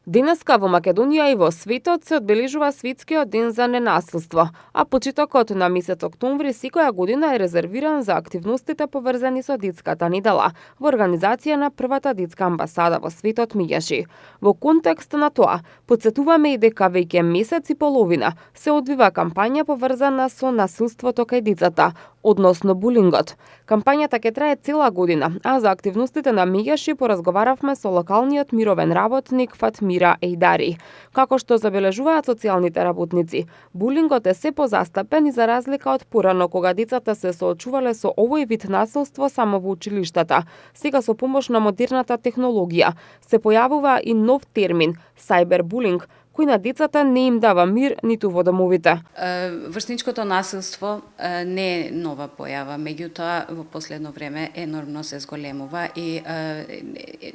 Денеска во Македонија и во светот се одбележува Светскиот ден за ненасилство, а почетокот на месец октомври секоја година е резервиран за активностите поврзани со детската недела во организација на првата детска амбасада во светот Мијаши. Во контекст на тоа, потсетуваме и дека веќе месец и половина се одвива кампања поврзана со насилството кај децата, односно булингот. Кампањата ќе трае цела година, а за активностите на Мијаши поразговаравме со локалниот мировен работник Фатмира Ејдари. Како што забележуваат социјалните работници, булингот е се позастапен и за разлика од порано кога децата се соочувале со овој вид насилство само во училиштата. Сега со помош на модерната технологија се појавува и нов термин – сајбербулинг, кој на децата не им дава мир ниту во домовите. Врсничкото насилство не е нова појава, меѓутоа во последно време енормно се зголемува и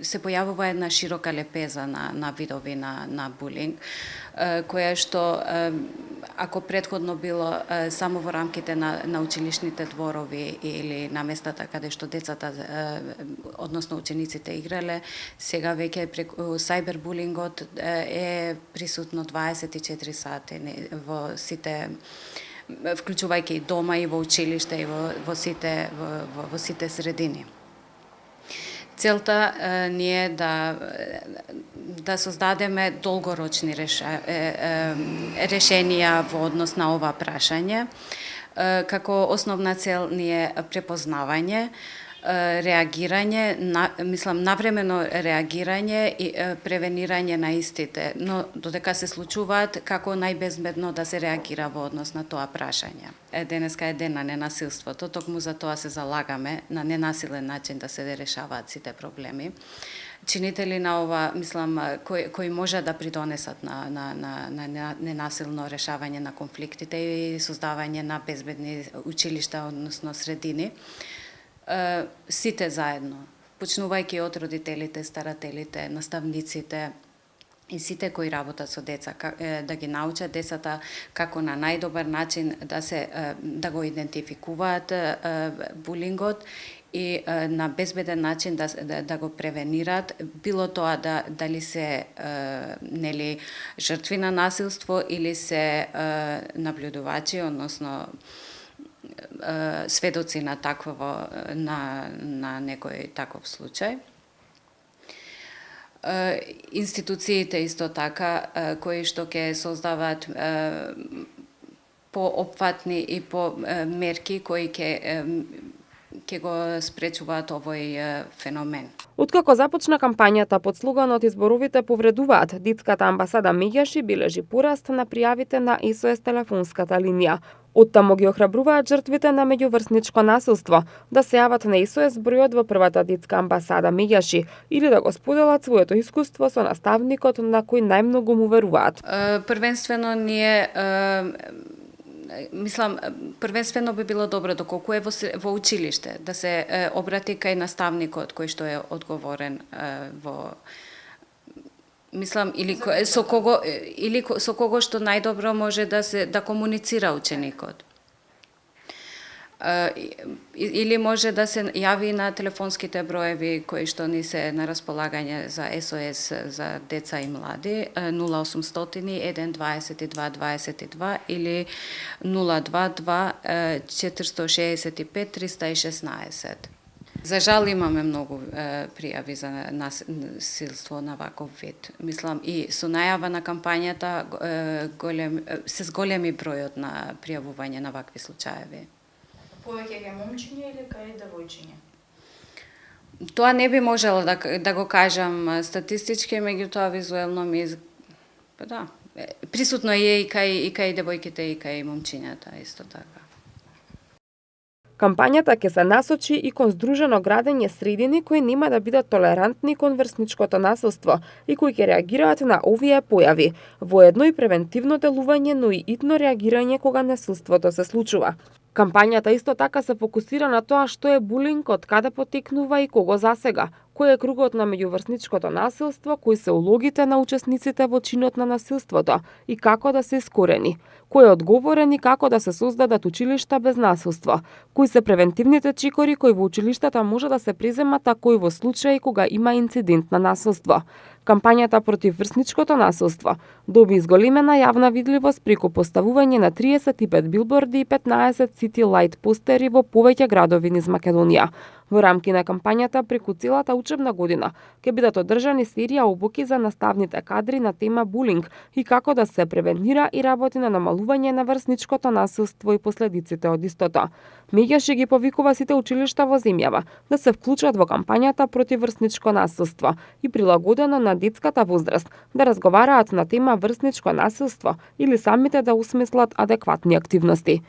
се појавува една широка лепеза на видови на булинг, која што ако претходно било само во рамките на училишните дворови или на местата каде што децата, односно учениците играле, сега веќе преку сајбербулингот е присутно 24 сати во сите, вклучувајќи и дома и во училиште и во сите средини. Целта ни е да создадеме долгорочни решенија во однос на ова прашање. Како основна цел ни е препознавање, реагирање, навремено реагирање и превенирање на истите, но додека се случуваат, како најбезбедно да се реагира во однос на тоа прашање. Денеска е ден на ненасилството, токму за тоа се залагаме на ненасилен начин да се решаваат сите проблеми. Чинители на ова, кои може да придонесат на ненасилно решавање на конфликтите и создавање на безбедни училишта, односно средини, сите заедно, почнувајќи од родителите, старателите, наставниците и сите кои работат со деца, да ги научат децата како на најдобар начин да го идентификуваат булингот и на безбеден начин да го превенират, било тоа дали се жртви на насилство или се наблюдувачи, односно сведоци на некој таков случај. Институциите исто така кои што ќе создаваат поопфатни и по мерки кои ќе го спречуваат овој феномен. Откако започна кампањата под слоганот "Изборовите повредуваат", детската амбасада Мијаши бележи пораст на пријавите на СОС телефонската линија. Оттаму ги охрабруваат жртвите на меѓуврсничко насилство да се јават на СОС бројот во првата детска амбасада Мијаши или да го споделат своето искуство со наставникот на кој најмногу му веруваат. Првенствено првенствено би било добро доколку е во училиште да се обрати кај наставникот кој што е одговорен или со кого што најдобро може да комуницира ученикот. Или може да се јави на телефонските броеви кои што ни се на располагање за СОС за деца и млади 0800 122 22 или 022 465 316. За жал имаме многу пријави за насилство на ваков вид. И со најава на кампањата се зголеми бројот на пријавување на вакви случаеви. Повеќе кај момчиња или кај девојчиња? Тоа не би можела да го кажам статистички, меѓутоа визуелно присутно е и кај девојките и кај момчињата исто така. Кампањата ќе се насочи и кон здружено градење средини кои нема да бидат толерантни кон врсничкото насилство и кои ќе реагираат на овие појави, воедно и превентивно делување, но и итно реагирање кога насилството се случува. Кампањата исто така се фокусира на тоа што е булинг, од каде потекнува и кого засега, кој е кругот на меѓуврсничкото насилство, кои се улогите на учесниците во чинот на насилството и како да се искорени, кој е одговорен и како да се создадат училишта без насилство, кои се превентивните чекори кои во училиштата може да се преземат, а кои во случаи кога има инцидент на насилство, Кампањата против врсничкото насилство доби изголемена јавна видливост преку поставување на 35 билборди и 15 City Light постери во повеќе градови низ Македонија. Во рамки на кампањата преку целата учебна година ќе бидат одржани серија обуки за наставните кадри на тема булинг и како да се превенира и работи на намалување на врсничкото насилство и последиците од истото. Меѓаш ги повикува сите училишта во земјава да се вклучат во кампањата против врсничко насилство и прилагодено на детската возраст да разговараат на тема врсничко насилство или самите да усмислат адекватни активности.